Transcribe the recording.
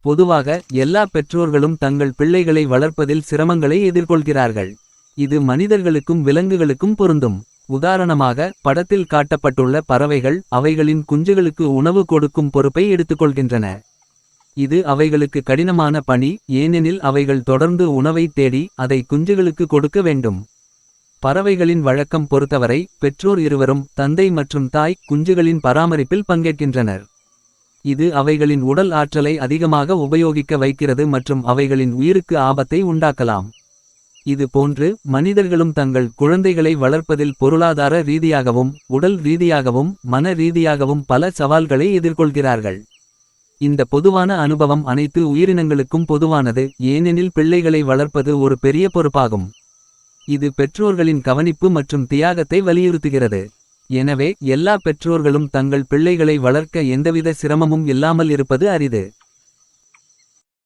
பொதுவாக எல்லா பெற்றோர்களும் தங்கள் பிள்ளைகளை வளர்ப்பதில் சிரமங்களை எதிர்கொள்கிறார்கள். இது மனிதர்களுக்கும் விலங்குகளுக்கும் பொருந்தும். உதாரணமாக, படத்தில் காட்டப்பட்டுள்ள பறவைகள் அவைகளின் குஞ்சுகளுக்கு உணவு கொடுக்கும் பொறுப்பை எடுத்துக்கொள்கின்றன. இது அவைகளுக்கு கடினமான பணி, ஏனெனில் அவைகள் தொடர்ந்து உணவை தேடி அதை குஞ்சுகளுக்கு கொடுக்க வேண்டும். பறவைகளின் வழக்கம் பொறுத்தவரை பெற்றோர் இருவரும், தந்தை மற்றும் தாய், குஞ்சுகளின் பராமரிப்பில் பங்கேற்கின்றனர். இது அவைகளின் உடல் ஆற்றலை அதிகமாக உபயோகிக்க வைக்கிறது மற்றும் அவைகளின் உயிருக்கு ஆபத்தை உண்டாக்கலாம். இது போன்று மனிதர்களும் தங்கள் குழந்தைகளை வளர்ப்பதில் பொருளாதார ரீதியாகவும் உடல் ரீதியாகவும் மன ரீதியாகவும் பல சவால்களை எதிர்கொள்கிறார்கள். இந்த பொதுவான அனுபவம் அனைத்து உயிரினங்களுக்கும் பொதுவானது, ஏனெனில் பிள்ளைகளை வளர்ப்பது ஒரு பெரிய பொறுப்பாகும். இது பெற்றோர்களின் கவனிப்பு மற்றும் தியாகத்தை வலியுறுத்துகிறது. எனவே எல்லா பெற்றோர்களும் தங்கள் பிள்ளைகளை வளர்க்க எந்தவித சிரமமும் இல்லாமல் இருப்பது அரிது.